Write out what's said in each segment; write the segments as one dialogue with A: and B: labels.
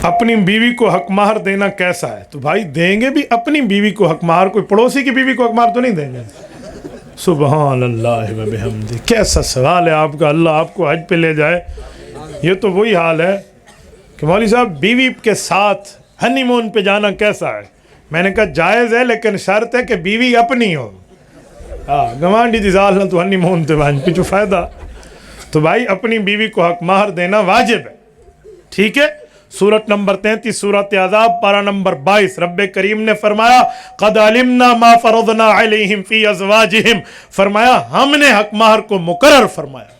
A: اپنی بیوی کو حق مہر دینا کیسا ہے؟ تو بھائی دیں گے بھی اپنی بیوی کو حق مہر، کوئی پڑوسی کی بیوی کو حق مہر تو نہیں دیں گے۔ سبحان اللہ و بحمدہ، کیسا سوال ہے آپ کا، اللہ آپ کو حج پہ لے جائے۔ یہ تو وہی حال ہے کہ مولوی صاحب بیوی کے ساتھ ہنی مون پہ جانا کیسا ہے؟ میں نے کہا جائز ہے، لیکن شرط ہے کہ بیوی اپنی ہو۔ گوانڈی دی زال نہ تو ہنی مون تے وان پچھو فائدہ۔ تو بھائی اپنی بیوی کو حق مہر دینا واجب ہے، ٹھیک ہے۔ سورت نمبر 33 سورت احزاب پارہ نمبر 22، رب کریم نے فرمایا قد علمنا ما فرضنا علیہم فی ازواجہم، فرمایا ہم نے حق مہر کو مقرر فرمایا۔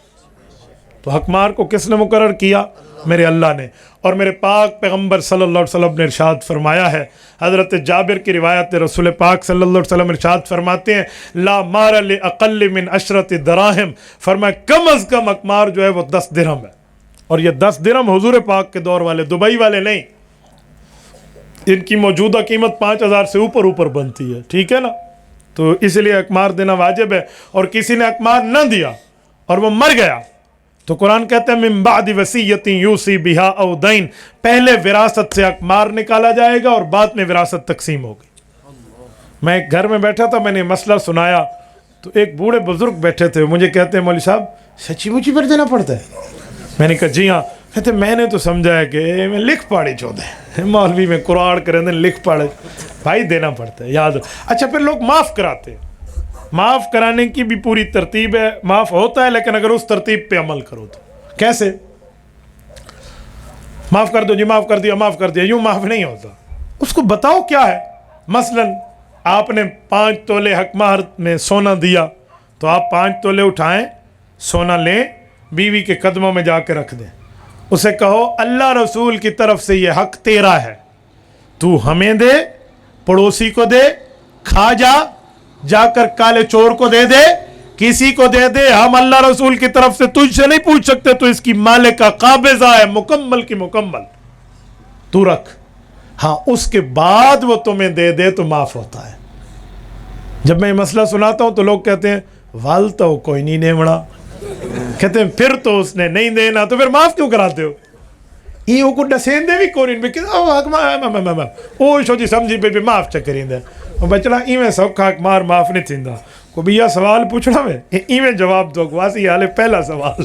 A: تو حق مہر کو کس نے مقرر کیا؟ میرے اللہ نے۔ اور میرے پاک پیغمبر صلی اللہ علیہ وسلم نے ارشاد فرمایا ہے، حضرت جابر کی روایت، رسول پاک صلی اللہ علیہ وسلم ارشاد فرماتے ہیں لا مہر لاقل من 10 دراہم، فرمایا کم از کم حق مہر جو ہے وہ 10 درہم ہے۔ اور یہ 10 درہم حضور پاک کے دور والے، دبئی والے نہیں، ان کی موجودہ قیمت 5000 سے اوپر بنتی ہے، ٹھیک ہے نا۔ تو اس لیے حق مہر دینا واجب ہے۔ اور کسی نے حق مہر نہ دیا اور وہ مر گیا تو قرآن کہتا ہے من بعد وصیۃ یوصی بہا او دین، پہلے وراثت سے حق مہر نکالا جائے گا اور بعد میں وراثت تقسیم ہوگی۔ میں ایک گھر میں بیٹھا تھا، میں نے مسئلہ سنایا تو ایک بوڑھے بزرگ بیٹھے تھے، مجھے کہتے ہیں مولوی صاحب سچی مچی پر دینا پڑتا ہے؟ میں نے کہا جی ہاں۔ کہتے میں نے تو سمجھا ہے کہ میں لکھ پاڑی چودھے مولوی میں قرآن کریں دیں لکھ پاڑے، بھائی دینا پڑتا ہے، یاد۔ اچھا پھر لوگ معاف کراتے ہیں، معاف کرانے کی بھی پوری ترتیب ہے، معاف ہوتا ہے لیکن اگر اس ترتیب پہ عمل کرو تو۔ کیسے؟ معاف کر دو جی، معاف کر دیا، معاف کر دیا، یوں معاف نہیں ہوتا، اس کو بتاؤ کیا ہے۔ مثلا آپ نے 5 تولے حق مہر میں سونا دیا تو آپ 5 تولے اٹھائیں، سونا لیں، بیوی کے قدموں میں جا کے رکھ دیں، اسے کہو اللہ رسول کی طرف سے یہ حق تیرا ہے، تو ہمیں دے، پڑوسی کو دے، کھا جا کر کالے چور کو دے دے، کسی کو دے دے، ہم اللہ رسول کی طرف سے تجھ سے نہیں پوچھ سکتے، تو اس کی مالک کا قابضہ ہے مکمل کی مکمل، تو رکھ۔ ہاں اس کے بعد وہ تمہیں دے دے تو معاف ہوتا ہے۔ جب میں یہ مسئلہ سناتا ہوں تو لوگ کہتے ہیں وال تو کوئی نہیں نیمڑا، کہتے ہیں پھر تو اس نے نہیں دینا، تو پھر معاف کیوں کراتے ہو؟ یہ کو ڈسین دے بھی کورین بھی کہ او شو جی سمجھی پہ بھی معاف چکرین دے بچڑا ایویں سوکھا مار معاف نہیں تھیندا کو بھی یہ سوال پوچھنا میں ایویں جواب دو واسی حال پہلا سوال۔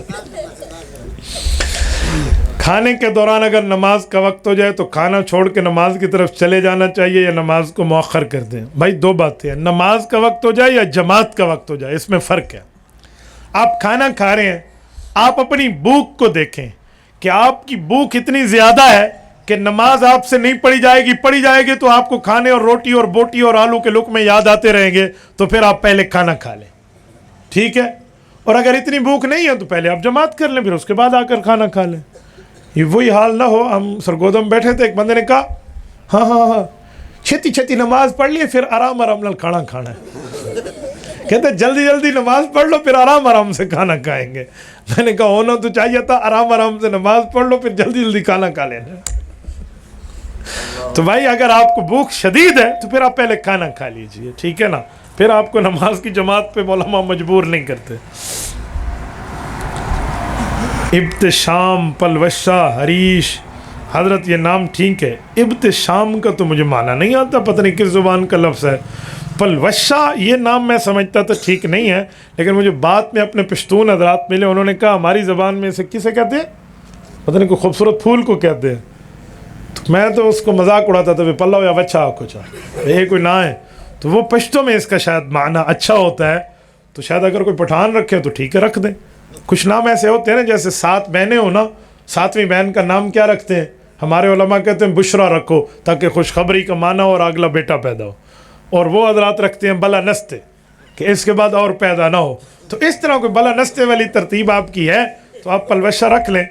A: کھانے کے دوران اگر نماز کا وقت ہو جائے تو کھانا چھوڑ کے نماز کی طرف چلے جانا چاہیے یا نماز کو مؤخر کر دیں؟ بھائی دو باتیں ہیں، نماز کا وقت ہو جائے یا جماعت کا وقت ہو جائے، اس میں فرق ہے۔ آپ کھانا کھا رہے ہیں، آپ اپنی بھوک کو دیکھیں کہ آپ کی بھوک اتنی زیادہ ہے کہ نماز آپ سے نہیں پڑھی جائے گی تو آپ کو کھانے اور روٹی اور بوٹی اور آلو کے لقمے یاد آتے رہیں گے، تو پھر آپ پہلے کھانا کھا لیں، ٹھیک ہے؟ اور اگر اتنی بھوک نہیں ہے تو پہلے آپ جماعت کر لیں، پھر اس کے بعد آ کر کھانا کھا لیں۔ یہ وہی حال نہ ہو، ہم سرگودم بیٹھے تھے، ایک بندے نے کہا ہاں چھتی نماز پڑھ لیے پھر آرام نال کھانا کھانا ہے۔ کہتے جلدی نماز پڑھ لو پھر آرام سے کھانا کھائیں گے۔ میں نے کہا ہونا تو چاہیے تھا آرام سے نماز پڑھ لو پھر جلدی کھانا کھا لینا۔ تو بھائی اگر آپ کو بھوک شدید ہے تو پھر آپ پہلے کھانا کھا لیجئے، ٹھیک ہے نا؟ پھر آپ کو نماز کی جماعت پہ علماء مجبور نہیں کرتے۔ ابتشام، پلوشہ، حریش، حضرت یہ نام ٹھیک ہے، ابتشام کا تو مجھے معنی نہیں آتا، پتہ نہیں کس زبان کا لفظ ہے۔ پلوشہ یہ نام میں سمجھتا تو ٹھیک نہیں ہے، لیکن مجھے بعد میں اپنے پشتون حضرات ملے، انہوں نے کہا ہماری زبان میں اسے کسے کہتے ہیں؟ پتہ نہیں کوئی خوبصورت پھول کو کہتے ہیں۔ تو میں تو اس کو مذاق اڑاتا تھا پلو یا وچھا کچھ یہ کوئی نہ ہے، تو وہ پشتوں میں اس کا شاید معنی اچھا ہوتا ہے، تو شاید اگر کوئی پٹھان رکھے تو ٹھیک ہے رکھ دیں۔ کچھ نام ایسے ہوتے ہیں نا، جیسے 7 بہنیں ہو نا، 7ویں بہن کا نام کیا رکھتے ہیں؟ ہمارے علماء کہتے ہیں بشرا رکھو تاکہ خوشخبری کا معنی ہو اور اگلا بیٹا پیدا ہو، اور وہ حضرات رکھتے ہیں بلا نستے کہ اس کے بعد اور پیدا نہ ہو۔ تو اس طرح کوئی بلا نستے والی ترتیب آپ کی ہے تو آپ پلوشہ رکھ لیں،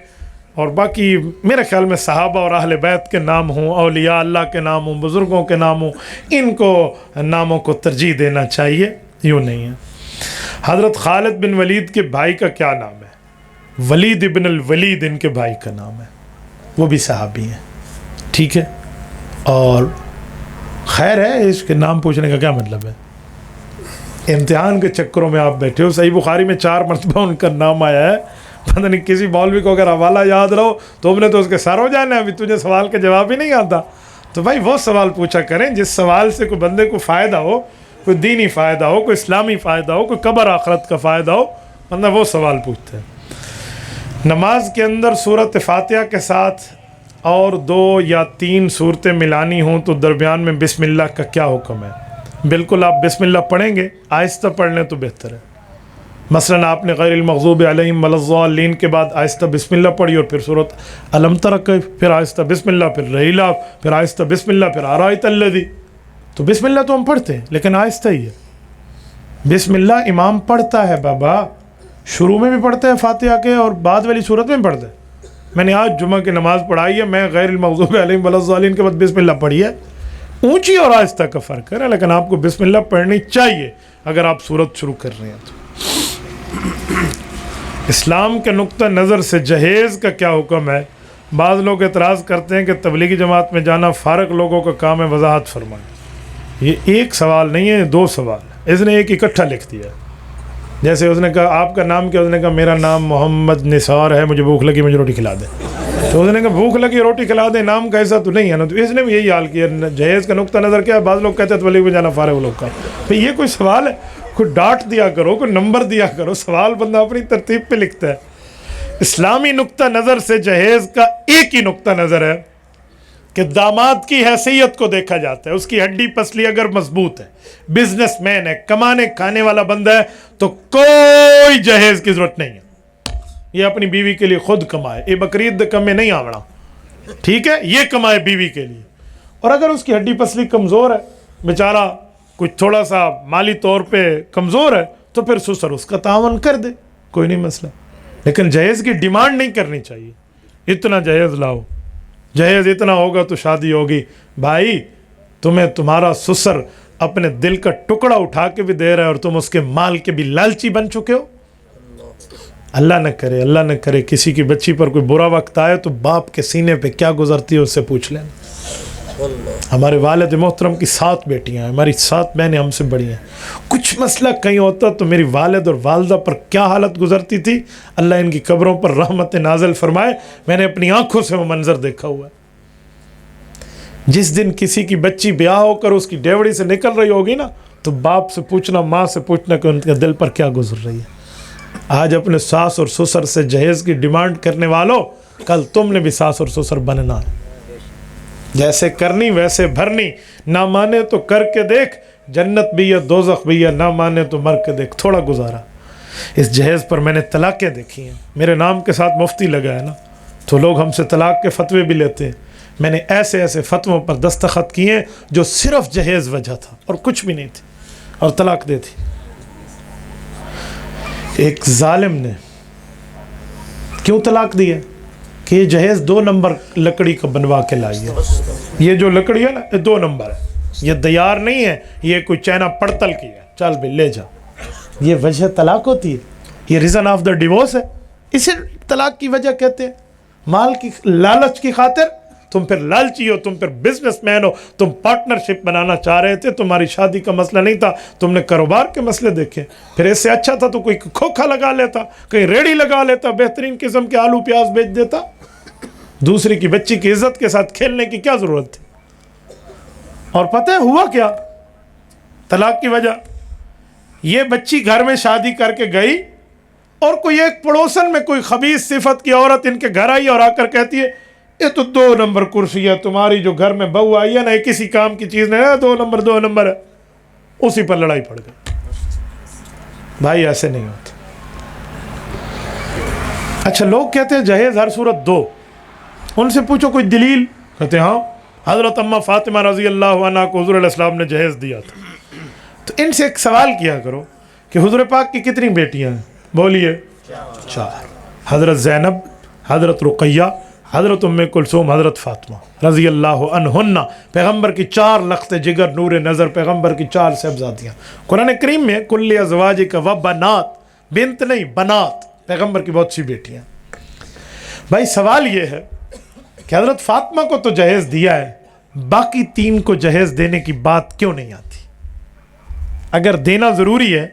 A: اور باقی میرے خیال میں صحابہ اور اہل بیت کے نام ہوں، اولیاء اللہ کے نام ہوں، بزرگوں کے نام ہوں، ان کو ناموں کو ترجیح دینا چاہیے، یوں نہیں ہے۔ حضرت خالد بن ولید کے بھائی کا کیا نام ہے؟ ولید ابن الولید ان کے بھائی کا نام ہے، وہ بھی صحابی ہیں، ٹھیک ہے؟ اور خیر ہے، اس کے نام پوچھنے کا کیا مطلب ہے؟ امتحان کے چکروں میں آپ بیٹھے ہو، صحیح بخاری میں 4 مرتبہ ان کا نام آیا ہے، پتہ نہیں کسی مولوی کو اگر حوالہ یاد رہو تو ہم نے تو اس کے سر ہو جانا ہے، ابھی تجھے سوال کا جواب ہی نہیں آتا. تو بھائی وہ سوال پوچھا کریں جس سوال سے کوئی بندے کو فائدہ ہو، کوئی دینی فائدہ ہو، کوئی اسلامی فائدہ ہو، کوئی قبر آخرت کا فائدہ ہو، بندہ وہ سوال پوچھتے ہیں. نماز کے اندر سورۃ فاتحہ کے ساتھ اور 2 یا 3 صورتیں ملانی ہوں تو درمیان میں بسم اللہ کا کیا حکم ہے؟ بالکل آپ بسم اللہ پڑھیں گے، آہستہ پڑھ لیں تو بہتر ہے. مثلا آپ نے غیر المغضوب علیہم ولا الضالین کے بعد آہستہ بسم اللہ پڑھی اور پھر سورۃ الم تر پھر آہستہ بسم اللہ، پھر رحیلاف، پھر آہستہ بسم اللہ، پھر ارایت الذی. تو بسم اللہ تو ہم پڑھتے ہیں لیکن آہستہ ہی ہے. بسم اللہ امام پڑھتا ہے بابا، شروع میں بھی پڑھتے ہیں فاتحہ کے اور بعد والی صورت میں بھی پڑھتے ہیں. میں نے آج جمعہ کی نماز پڑھائی ہے، میں غیر المغضوب علیہم ولا الضالین کے بعد بسم اللہ پڑھی ہے. اونچی اور آہستہ کا فرق ہے، لیکن آپ کو بسم اللہ پڑھنی چاہیے اگر آپ صورت شروع کر رہے ہیں تو. اسلام کے نقطہ نظر سے جہیز کا کیا حکم ہے؟ بعض لوگ اعتراض کرتے ہیں کہ تبلیغی جماعت میں جانا فارغ لوگوں کا کام ہے، وضاحت فرمائیں. یہ ایک سوال نہیں ہے، 2 سوال ہے. اس نے ایک اکٹھا لکھ دیا. جیسے اس نے کہا آپ کا نام کیا؟ اس نے کہا میرا نام محمد نثار ہے، مجھے بھوک لگی مجھے روٹی کھلا دیں. تو اس نے کہا بھوک لگی روٹی کھلا دیں، نام کا ایسا تو نہیں ہے نا. تو اس نے بھی یہی حال کیا. جہیز کا نقطہ نظر کیا ہے؟ بعض لوگ کہتے ہیں تبلیغ میں جانا فارغ لوگ کا. بھئی یہ کوئی سوال ہے؟ کوئی ڈاٹ دیا کرو، کوئی نمبر دیا کرو. سوال بندہ اپنی ترتیب پہ لکھتا ہے. اسلامی نقطہ نظر سے جہیز کا ایک ہی نقطہ نظر ہے کہ داماد کی حیثیت کو دیکھا جاتا ہے. اس کی ہڈی پسلی اگر مضبوط ہے، بزنس مین ہے، کمانے کھانے والا بندہ ہے، تو کوئی جہیز کی ضرورت نہیں ہے. یہ اپنی بیوی کے لیے خود کمائے. یہ بقرعید کم میں نہیں آوڑا، ٹھیک ہے، یہ کمائے بیوی کے لیے. اور اگر اس کی ہڈی پسلی کمزور ہے، بیچارہ کچھ تھوڑا سا مالی طور پہ کمزور ہے، تو پھر سسر اس کا تعاون کر دے، کوئی نہیں مسئلہ. لیکن جہیز کی ڈیمانڈ نہیں کرنی چاہیے. اتنا جہیز لاؤ، جہیز اتنا ہوگا تو شادی ہوگی. بھائی تمہیں تمہارا سسر اپنے دل کا ٹکڑا اٹھا کے بھی دے رہا ہے اور تم اس کے مال کے بھی لالچی بن چکے ہو. اللہ نہ کرے، اللہ نہ کرے کسی کی بچی پر کوئی برا وقت آئے تو باپ کے سینے پہ کیا گزرتی ہے اس سے پوچھ لینا. ہمارے والد محترم کی 7 بیٹیاں ہیں، ہماری 7 بہنیں ہم سے بڑی ہیں. کچھ مسئلہ کہیں ہوتا تو میری والد اور والدہ پر کیا حالت گزرتی تھی. اللہ ان کی قبروں پر رحمت نازل فرمائے. میں نے اپنی آنکھوں سے وہ منظر دیکھا ہوا ہے. جس دن کسی کی بچی بیاہ ہو کر اس کی ڈیوڑی سے نکل رہی ہوگی نا، تو باپ سے پوچھنا، ماں سے پوچھنا کہ ان کے دل پر کیا گزر رہی ہے. آج اپنے ساس اور سسر سے جہیز کی ڈیمانڈ کرنے والوں، کل تم نے بھی ساس اور سسر بننا ہے. جیسے کرنی ویسے بھرنی. نہ مانے تو کر کے دیکھ، جنت بھی ہے دوزخ بھی ہے. نہ مانے تو مر کے دیکھ، تھوڑا گزارا. اس جہیز پر میں نے طلاقیں دیکھی ہیں. میرے نام کے ساتھ مفتی لگا ہے نا، تو لوگ ہم سے طلاق کے فتوے بھی لیتے ہیں. میں نے ایسے ایسے فتووں پر دستخط کیے جو صرف جہیز وجہ تھا اور کچھ بھی نہیں تھی، اور طلاق دے تھی. ایک ظالم نے کیوں طلاق دی ہے کہ یہ جہیز 2 نمبر لکڑی کا بنوا کے لائی ہے. یہ جو لکڑی ہے نا، یہ 2 نمبر ہے، یہ دیار نہیں ہے، یہ کوئی چائنا پڑتل کی ہے. چل بھی لے جا. یہ وجہ طلاق ہوتی ہے، یہ ریزن آف دا ڈیورس ہے. اسے طلاق کی وجہ کہتے ہیں. مال کی لالچ کی خاطر تم پھر لالچی ہو، تم پھر بزنس مین ہو، تم پارٹنرشپ بنانا چاہ رہے تھے. تمہاری شادی کا مسئلہ نہیں تھا، تم نے کاروبار کے مسئلے دیکھے. پھر اس سے اچھا تھا تو کوئی کھوکھا لگا لیتا، کہیں ریڑھی لگا لیتا، بہترین قسم کے آلو پیاز بیچ دیتا. دوسری کی بچی کی عزت کے ساتھ کھیلنے کی کیا ضرورت تھی؟ اور پتہ ہے ہوا کیا طلاق کی وجہ؟ یہ بچی گھر میں شادی کر کے گئی اور کوئی ایک پڑوسن میں کوئی خبیث صفت کی عورت ان کے گھر آئی اور آ کر کہتی ہے یہ تو 2 نمبر کرسی ہے، تمہاری جو گھر میں بہو آئی ہے نا، کسی کام کی چیز نہیں ہے، 2 نمبر ہے. اسی پر لڑائی پڑ گئی. بھائی ایسے نہیں ہوتے. اچھا لوگ کہتے ہیں جہیز ہر صورت 2. ان سے پوچھو کوئی دلیل. کہتے ہیں ہاں حضرت اماں فاطمہ رضی اللہ عنہ کو حضور علیہ السلام نے جہیز دیا تھا. تو ان سے ایک سوال کیا کرو کہ حضور پاک کی کتنی بیٹیاں ہیں؟ بولیے 4. حضرت زینب، حضرت رقیہ، حضرت ام کلثوم، حضرت فاطمہ رضی اللہ عنہن. پیغمبر کی 4 لخت جگر نور نظر، پیغمبر کی 4 صاحبزادیاں. قرآن کریم میں کل ازواجک و بنات، بنت نہیں بنات، پیغمبر کی بہت سی بیٹیاں. بھائی سوال یہ ہے کہ حضرت فاطمہ کو تو جہیز دیا ہے، باقی 3 کو جہیز دینے کی بات کیوں نہیں آتی؟ اگر دینا ضروری ہے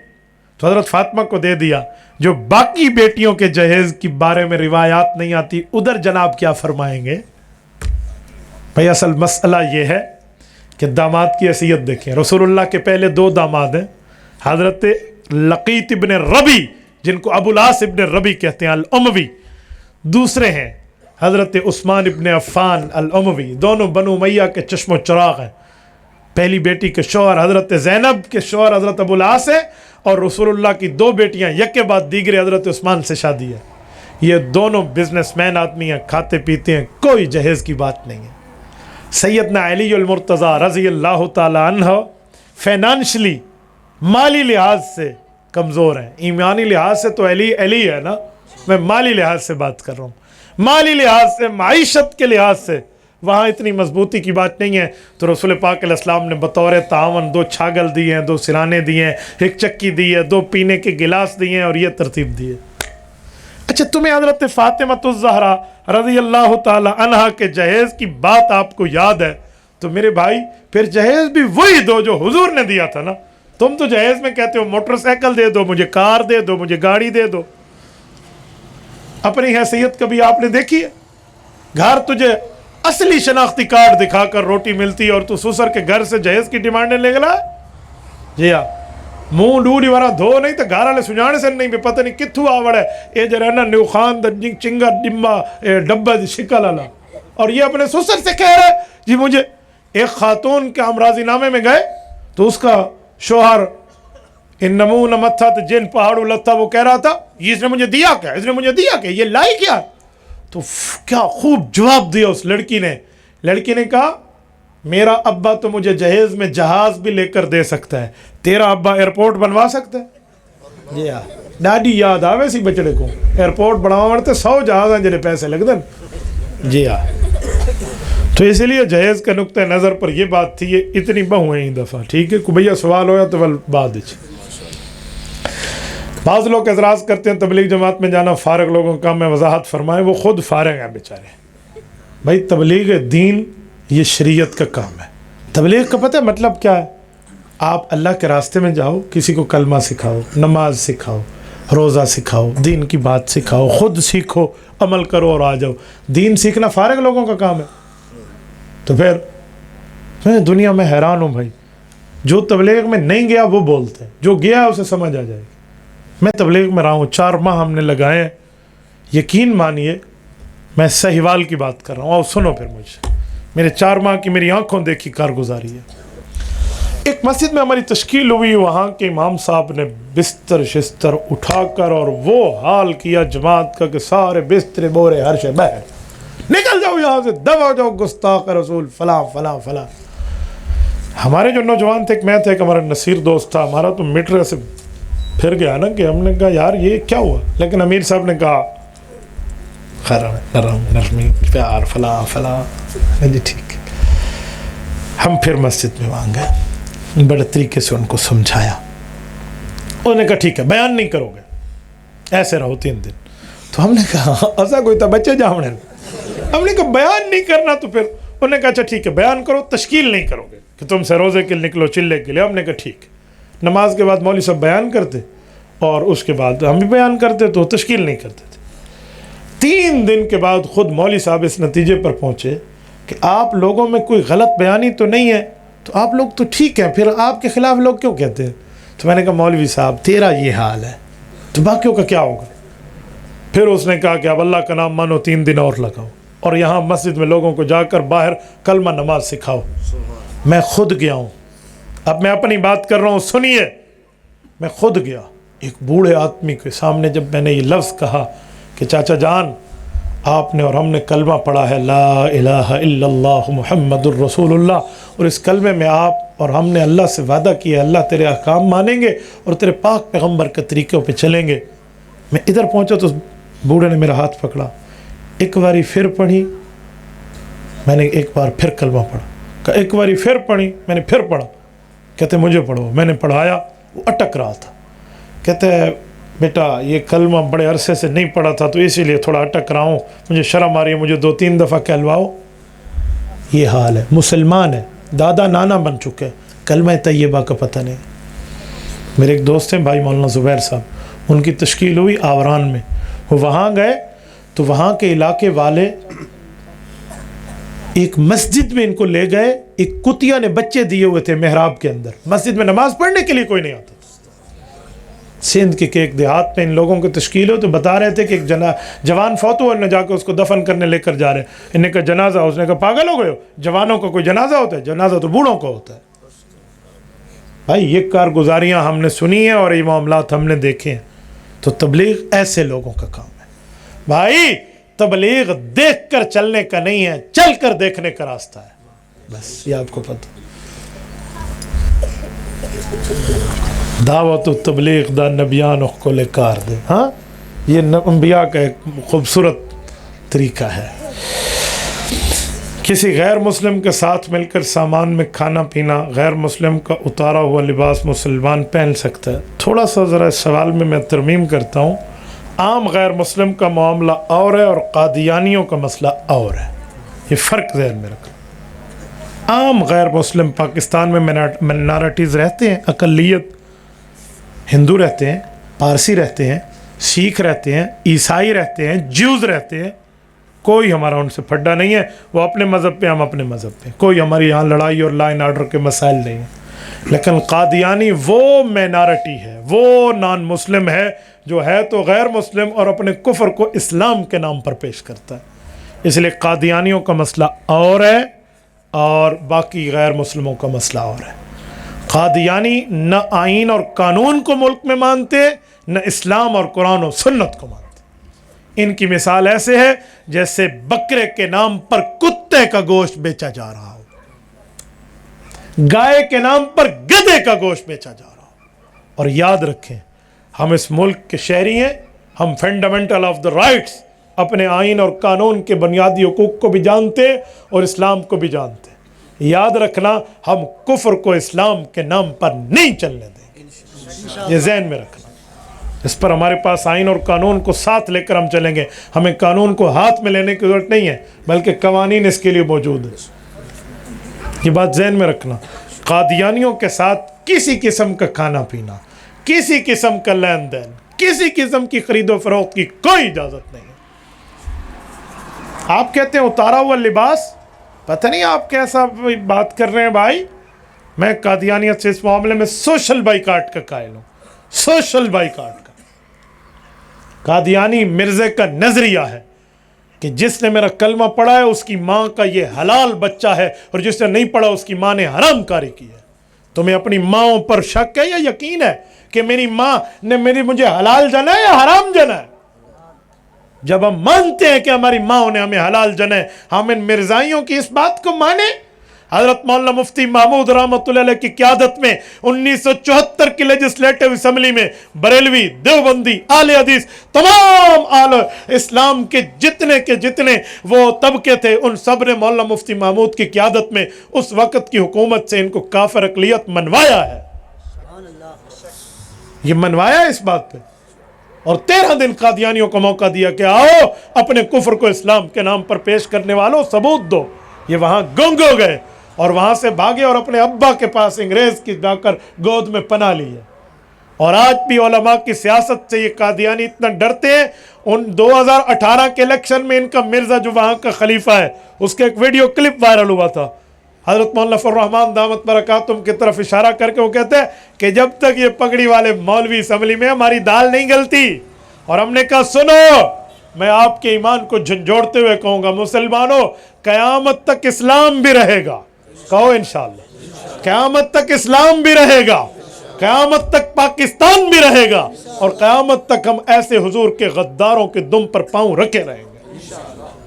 A: تو حضرت فاطمہ کو دے دیا، جو باقی بیٹیوں کے جہیز کے بارے میں روایات نہیں آتی ادھر جناب کیا فرمائیں گے؟ بھائی اصل مسئلہ یہ ہے کہ داماد کی حیثیت دیکھیں. رسول اللہ کے پہلے 2 داماد ہیں, حضرت لقیط ابن ربی جن کو ابو العاص ابن ربی کہتے ہیں الاموی, دوسرے ہیں حضرت عثمان ابن عفان الاموی, دونوں بنو امیہ کے چشم و چراغ ہیں. پہلی بیٹی کے شوہر حضرت زینب کے شوہر حضرت ابو العاص ہے, اور رسول اللہ کی 2 بیٹیاں یک کے بعد دیگرے حضرت عثمان سے شادی ہے. یہ دونوں بزنس مین آدمی ہیں, کھاتے پیتے ہیں, کوئی جہیز کی بات نہیں ہے. سیدنا علی المرتضیٰ رضی اللہ تعالی عنہ فائنانشلی مالی لحاظ سے کمزور ہیں. ایمانی لحاظ سے تو علی ہے نا, میں مالی لحاظ سے بات کر رہا ہوں. مالی لحاظ سے, معیشت کے لحاظ سے وہاں اتنی مضبوطی کی بات نہیں ہے. تو رسول پاک علیہ السلام نے بطور تعاون 2 چھاگل دیے ہیں, 2 سرانے دیے ہیں, 1 چکی دی ہے, 2 پینے کے گلاس دیے ہیں, اور یہ ترتیب دی ہے. اچھا تمہیں حضرت فاطمہ الزہرا رضی اللہ تعالی عنہا کے جہیز کی بات آپ کو یاد ہے, تو میرے بھائی پھر جہیز بھی وہی دو جو حضور نے دیا تھا نا. تم تو جہیز میں کہتے ہو موٹر سائیکل دے دو, مجھے کار دے دو, مجھے گاڑی دے دو. اپنی حیثیت کبھی آپ نے دیکھی ہے؟ گھر تجھے اصلی شناختی کارڈ دکھا کر روٹی ملتی ہے اور تو سسر کے گھر سے جہیز کی ڈیمانڈیں لے گلا. جی ہاں, منہ ڈوڑی وارا دھو نہیں تو گھر والے سجانے سے نہیں, پتہ نہیں کتھو آوڑ ہے یہ جو رہنا نیو خان دا چنگا ڈمبا ڈبا دی شکل والا, اور یہ اپنے سسر سے کہہ رہا ہے جی مجھے. ایک خاتون کے ہم راضی نامے میں گئے تو اس کا شوہر ان نمو نمت تھا تو جن پہاڑوں لتا, وہ کہہ رہا تھا یہ اس نے مجھے دیا کیا, اس نے مجھے دیا کیا, یہ لائی کیا. تو کیا خوب جواب دیا اس لڑکی نے. لڑکی نے کہا میرا ابا تو مجھے جہیز میں جہاز بھی لے کر دے سکتا ہے, تیرا ابا ایئرپورٹ بنوا سکتا ہے. جی ہاں, ڈاڈی یاد آوے سی بچڑے کو, ایئرپورٹ بنوا مرتے 100 جہاز ہیں جنہیں پیسے لگ دیں. جی ہاں, تو اس لیے جہیز کا نقطہ نظر پر یہ بات تھی. یہ اتنی بہو ہیں دفعہ, ٹھیک ہے, کو بھیا سوال ہویا تو بعد. بعض لوگ اعتراض کرتے ہیں تبلیغ جماعت میں جانا فارغ لوگوں کا, میں وضاحت فرمائیں وہ خود فارغ ہیں بیچارے. بھائی تبلیغ دین یہ شریعت کا کام ہے. تبلیغ کا پتہ ہے مطلب کیا ہے؟ آپ اللہ کے راستے میں جاؤ, کسی کو کلمہ سکھاؤ, نماز سکھاؤ, روزہ سکھاؤ, دین کی بات سکھاؤ, خود سیکھو, عمل کرو اور آ جاؤ. دین سیکھنا فارغ لوگوں کا کام ہے. تو پھر میں دنیا میں حیران ہوں بھائی, جو تبلیغ میں نہیں گیا وہ بولتے ہیں, جو گیا اسے سمجھ آ جائے گی. میں تبلیغ میں رہا ہوں, 4 ماہ ہم نے لگائے ہیں. یقین مانیے میں سہیوال کی بات کر رہا ہوں, اور سنو پھر مجھے, میرے 4 ماہ کی میری آنکھوں دیکھی کارگزاری ہے. ایک مسجد میں ہماری تشکیل ہوئی, وہاں کے امام صاحب نے بستر شستر اٹھا کر اور وہ حال کیا جماعت کا کہ سارے بستر بورے ہر شے بہر, نکل جاؤ یہاں سے, دبا جاؤ گستاخ رسول فلاں فلاں فلاں. ہمارے جو نوجوان تھے, ایک میں تھا, ایک ہمارا نصیر دوست تھا, ہمارا تو میٹر سے پھر گیا نا کہ ہم نے کہا یار یہ کیا ہوا. لیکن امیر صاحب نے کہا خیر نرمی پیار فلاں فلاں, جی ٹھیک ہے. ہم پھر مسجد میں وہاں گئے, بڑے طریقے سے ان کو سمجھایا. انہوں نے کہا ٹھیک ہے بیان نہیں کرو گے, ایسے رہو 3 دن. تو ہم نے کہا ایسا کوئی تھا بچے جاؤں, ہم نے کہا بیان نہیں کرنا. تو پھر انہوں نے کہا اچھا ٹھیک ہے بیان کرو, تشکیل نہیں کرو گے کہ تم سے روزے کے لیے نکلو, چلے کے لیے. ہم نے کہا ٹھیک ہے. نماز کے بعد مولوی صاحب بیان کرتے اور اس کے بعد ہم بھی بیان کرتے, تو تشکیل نہیں کرتے تھے. 3 دن کے بعد خود مولوی صاحب اس نتیجے پر پہنچے کہ آپ لوگوں میں کوئی غلط بیانی تو نہیں ہے, تو آپ لوگ تو ٹھیک ہیں, پھر آپ کے خلاف لوگ کیوں کہتے ہیں. تو میں نے کہا مولوی صاحب تیرا یہ حال ہے تو باقیوں کا کیا ہوگا. پھر اس نے کہا کہ اب اللہ کا نام مانو, 3 دن اور لگاؤ, اور یہاں مسجد میں لوگوں کو جا کر باہر کلمہ نماز سکھاؤ. میں خود گیا ہوں, اب میں اپنی بات کر رہا ہوں, سنیے. میں خود گیا, ایک بوڑھے آدمی کے سامنے جب میں نے یہ لفظ کہا کہ چاچا جان آپ نے اور ہم نے کلمہ پڑھا ہے لا الہ الا اللہ محمد الرسول اللہ, اور اس کلمے میں آپ اور ہم نے اللہ سے وعدہ کیا ہے اللہ تیرے احکام مانیں گے اور تیرے پاک پیغمبر کے طریقوں پہ چلیں گے. میں ادھر پہنچا تو بوڑھے نے میرا ہاتھ پکڑا, ایک باری پھر پڑھی, میں نے ایک بار پھر کلمہ پڑھا, ایک باری پھر پڑھی, میں نے پھر پڑھا. کہتے مجھے پڑھو. میں نے پڑھایا, وہ اٹک رہا تھا. کہتے بیٹا یہ کلمہ بڑے عرصے سے نہیں پڑھا تھا تو اسی لیے تھوڑا اٹک رہا ہوں, مجھے شرم آ رہی ہے, مجھے 2-3 دفعہ کہلواؤ. یہ حال ہے. مسلمان ہے, دادا نانا بن چکے, کلمہ طیبہ کا پتہ نہیں. میرے ایک دوست ہیں بھائی مولانا زبیر صاحب, ان کی تشکیل ہوئی آوران میں. وہ وہاں گئے تو وہاں کے علاقے والے ایک مسجد میں ان کو لے گئے. ایک کتیا نے بچے دیے ہوئے تھے محراب کے اندر. مسجد میں نماز پڑھنے کے لیے کوئی نہیں آتا. سندھ کے ایک دیہات میں ان لوگوں کی تشکیل ہو تو بتا رہے تھے کہ ایک جوان فوت ہوا, انہیں جا کے اس کو دفن کرنے لے کر جا رہے ہیں. انہیں کہا جنازہ. اس نے کہا پاگل ہو گئے ہو, جوانوں کا کوئی جنازہ ہوتا ہے؟ جنازہ تو بوڑھوں کا ہوتا ہے. بھائی یہ کارگزاریاں ہم نے سنی ہیں اور یہ معاملات ہم نے دیکھے ہیں. تو تبلیغ ایسے لوگوں کا کام ہے. بھائی تبلیغ دیکھ کر چلنے کا نہیں ہے, چل کر دیکھنے کا راستہ ہے. بس یہ آپ کو پتہ. دعوت و تبلیغ دا نبیان کو لے کار دے. ہاں یہ انبیاء کا ایک خوبصورت طریقہ ہے. کسی غیر مسلم کے ساتھ مل کر سامان میں کھانا پینا, غیر مسلم کا اتارا ہوا لباس مسلمان پہن سکتا ہے؟ تھوڑا سا ذرا اس سوال میں ترمیم کرتا ہوں. عام غیر مسلم کا معاملہ اور ہے اور قادیانیوں کا مسئلہ اور ہے. یہ فرق ذہن میں رکھنا. عام غیر مسلم پاکستان میں منارٹیز رہتے ہیں, اقلیت, ہندو رہتے ہیں, پارسی رہتے ہیں, سکھ رہتے ہیں, عیسائی رہتے ہیں, جیوز رہتے ہیں. کوئی ہمارا ان سے پھڈا نہیں ہے. وہ اپنے مذہب پہ, ہم اپنے مذہب پہ. کوئی ہماری یہاں لڑائی اور لا اینڈ آرڈر کے مسائل نہیں ہیں. لیکن قادیانی وہ مینارٹی ہے, وہ نان مسلم ہے جو ہے تو غیر مسلم اور اپنے کفر کو اسلام کے نام پر پیش کرتا ہے. اس لیے قادیانیوں کا مسئلہ اور ہے اور باقی غیر مسلموں کا مسئلہ اور ہے. قادیانی نہ آئین اور قانون کو ملک میں مانتے, نہ اسلام اور قرآن و سنت کو مانتے. ان کی مثال ایسے ہے جیسے بکرے کے نام پر کتے کا گوشت بیچا جا رہا ہو, گائے کے نام پر گدھے کا گوشت بیچا جا رہا ہو. اور یاد رکھیں ہم اس ملک کے شہری ہیں, ہم فنڈامنٹل آف دا رائٹس, اپنے آئین اور قانون کے بنیادی حقوق کو بھی جانتے اور اسلام کو بھی جانتے. یاد رکھنا ہم کفر کو اسلام کے نام پر نہیں چلنے دیں گے. یہ ذہن میں رکھنا. اس پر ہمارے پاس آئین اور قانون کو ساتھ لے کر ہم چلیں گے. ہمیں قانون کو ہاتھ میں لینے کی ضرورت نہیں ہے, بلکہ قوانین اس کے لیے موجود ہیں. یہ بات ذہن میں رکھنا. قادیانیوں کے ساتھ کسی قسم کا کھانا پینا, کسی قسم کا لین دین, کسی قسم کی خرید و فروخت کی کوئی اجازت نہیں ہے. آپ کہتے ہیں اتارا ہوا لباس, پتہ نہیں آپ کیسا بات کر رہے ہیں بھائی. میں قادیانیت سے اس معاملے میں سوشل بائیکاٹ کا قائل ہوں, سوشل بائیکاٹ کا. قادیانی مرزے کا نظریہ ہے کہ جس نے میرا کلمہ پڑھا ہے اس کی ماں کا یہ حلال بچہ ہے, اور جس نے نہیں پڑھا اس کی ماں نے حرام کاری کی ہے. تمہیں اپنی ماں پر شک ہے یا یقین ہے کہ میری ماں نے مجھے حلال جنا ہے یا حرام جنا ہے؟ جب ہم مانتے ہیں کہ ہماری ماں نے ہمیں حلال جنا ہے, ہم ان مرزائیوں کی اس بات کو مانیں. حضرت مولانا مفتی محمود رحمۃ اللہ علیہ کی قیادت میں 1974 کی لیجسلیٹو اسمبلی میں بریلوی, دیوبندی, اہل حدیث, تمام اہل اسلام کے جتنے وہ طبقے تھے, ان سب نے مولانا مفتی محمود کی قیادت میں اس وقت کی حکومت سے ان کو کافر اقلیت منوایا ہے. یہ منوایا ہے اس بات پہ. اور 13 دن قادیانیوں کو موقع دیا کہ آؤ اپنے کفر کو اسلام کے نام پر پیش کرنے والوں ثبوت دو. یہ وہاں گنگ ہو گئے اور وہاں سے بھاگے اور اپنے ابا کے پاس انگریز کی جا کر گود میں پناہ لی ہے. اور آج بھی علماء کی سیاست سے یہ قادیانی اتنا ڈرتے ہیں. ان 2018 کے الیکشن میں ان کا مرزا جو وہاں کا خلیفہ ہے, اس کا ایک ویڈیو کلپ وائرل ہوا تھا. حضرت مولانا فضل الرحمان دامت برکاتہم کی طرف اشارہ کر کے وہ کہتے ہیں کہ جب تک یہ پگڑی والے مولوی اسمبلی میں ہماری دال نہیں گلتی. اور ہم نے کہا سنو, میں آپ کے ایمان کو جھنجھوڑتے ہوئے کہوں گا, مسلمانوں قیامت تک اسلام بھی رہے گا. کہو انشاءاللہ قیامت تک اسلام بھی رہے گا, قیامت تک پاکستان بھی رہے گا, اور قیامت تک ہم ایسے حضور کے غداروں کے دم پر پاؤں رکھے رہیں گے.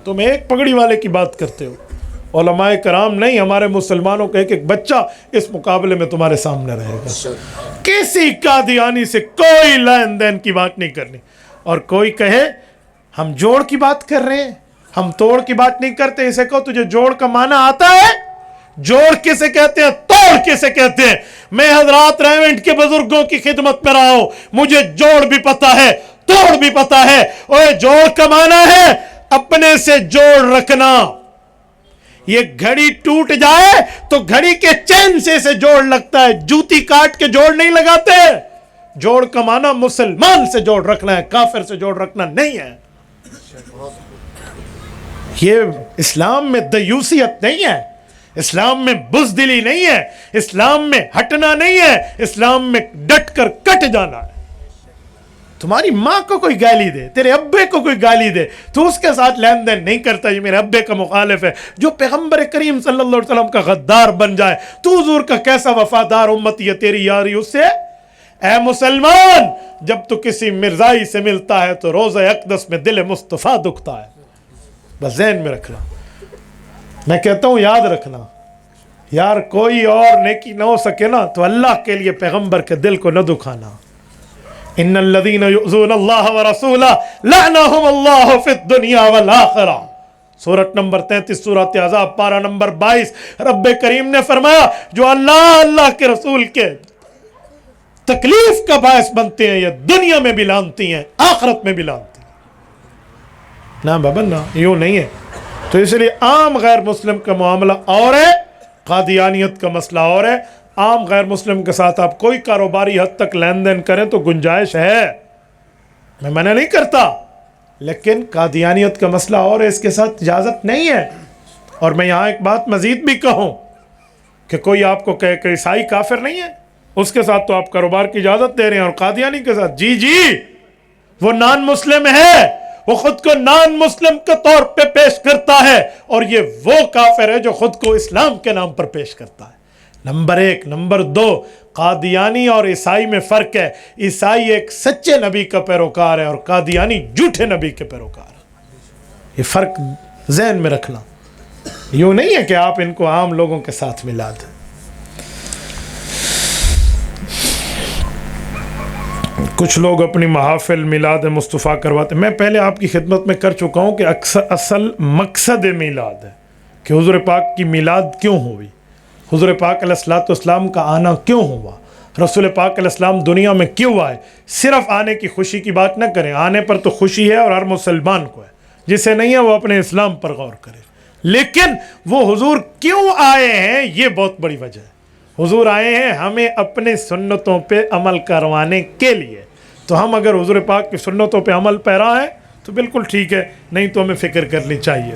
A: تم ایک پگڑی والے کی بات کرتے ہو, علماء کرام نہیں, ہمارے مسلمانوں کا ایک ایک بچہ اس مقابلے میں تمہارے سامنے رہے گا. کسی قادیانی سے کوئی لین دین کی بات نہیں کرنی. اور کوئی کہے ہم جوڑ کی بات کر رہے ہیں, ہم توڑ کی بات نہیں کرتے, اسے کہو تجھے جوڑ کا معنی آتا ہے؟ جوڑ کسے کہتے ہیں, توڑ کسے کہتے ہیں؟ میں حضرات ریونٹ کے بزرگوں کی خدمت میں رہا ہوں, مجھے جوڑ بھی پتا ہے, توڑ بھی پتا ہے. اور جوڑ کا معنی ہے اپنے سے جوڑ رکھنا. یہ گھڑی ٹوٹ جائے تو گھڑی کے چین سے اسے جوڑ لگتا ہے, جوتی کاٹ کے جوڑ نہیں لگاتے. جوڑ کمانا مسلمان سے جوڑ رکھنا ہے، کافر سے جوڑ رکھنا نہیں ہے۔ یہ اسلام میں دیوسیت نہیں ہے، اسلام میں بزدلی نہیں ہے، اسلام میں ہٹنا نہیں ہے، اسلام میں ڈٹ کر کٹ جانا ہے۔ تمہاری ماں کو کوئی گالی دے، تیرے ابے کو کوئی گالی دے، تو اس کے ساتھ لین دین نہیں کرتا، یہ میرے ابے کا مخالف ہے۔ جو پیغمبر کریم صلی اللہ علیہ وسلم کا غدار بن جائے، تو حضور کا کیسا وفادار امتی ہے، تیری یاری اس سے؟ اے مسلمان، جب تو کسی مرزائی سے ملتا ہے تو روزہ اقدس میں دل مصطفیٰ دکھتا ہے۔ بس ذہن میں رکھنا، میں کہتا ہوں یاد رکھنا، یار کوئی اور نیکی نہ ہو سکے نا تو اللہ کے لیے پیغمبر کے دل کو نہ دکھانا۔ ان الذین یؤذون اللہ ورسولہ لعنہم اللہ فی الدنیا والآخرہ، سورۃ نمبر 33 سورۃ احزاب پارہ نمبر 22۔ رب کریم نے فرمایا جو اللہ کے رسول کے تکلیف کا باعث بنتے ہیں، یہ دنیا میں بھی لانتی ہیں، آخرت میں بھی لانتی ہیں۔ نا بابا نا، یوں نہیں ہے۔ تو اس لیے عام غیر مسلم کا معاملہ اور ہے، قادیانیت کا مسئلہ اور ہے۔ عام غیر مسلم کے ساتھ آپ کوئی کاروباری حد تک لین دین کریں تو گنجائش ہے، میں منع نہیں کرتا، لیکن قادیانیت کا مسئلہ اور ہے، اس کے ساتھ اجازت نہیں ہے۔ اور میں یہاں ایک بات مزید بھی کہوں کہ کوئی آپ کو کہے کہ عیسائی کافر نہیں ہے، اس کے ساتھ تو آپ کاروبار کی اجازت دے رہے ہیں، اور قادیانی کے ساتھ جی وہ نان مسلم ہے، وہ خود کو نان مسلم کے طور پہ پیش کرتا ہے، اور یہ وہ کافر ہے جو خود کو اسلام کے نام پر پیش کرتا ہے۔ نمبر 1۔ نمبر 2، قادیانی اور عیسائی میں فرق ہے۔ عیسائی ایک سچے نبی کا پیروکار ہے اور قادیانی جھوٹے نبی کے پیروکار ہے۔ یہ فرق ذہن میں رکھنا، یوں نہیں ہے کہ آپ ان کو عام لوگوں کے ساتھ ملا دیں۔ کچھ لوگ اپنی محافل میلاد مصطفیٰ کرواتے ہیں۔ میں پہلے آپ کی خدمت میں کر چکا ہوں کہ اصل مقصد میلاد ہے کہ حضور پاک کی میلاد کیوں ہوئی، حضور پاک علیہ الصلوۃ والسلام کا آنا کیوں ہوا، رسول پاک علیہ السلام دنیا میں کیوں آئے۔ صرف آنے کی خوشی کی بات نہ کریں، آنے پر تو خوشی ہے اور ہر مسلمان کو ہے، جسے نہیں ہے وہ اپنے اسلام پر غور کرے، لیکن وہ حضور کیوں آئے ہیں یہ بہت بڑی وجہ ہے۔ حضور آئے ہیں ہمیں اپنے سنتوں پہ عمل کروانے کے لیے، تو ہم اگر حضور پاک کی سنتوں پہ عمل پیرا ہیں تو بالکل ٹھیک ہے، نہیں تو ہمیں فکر کرنی چاہیے۔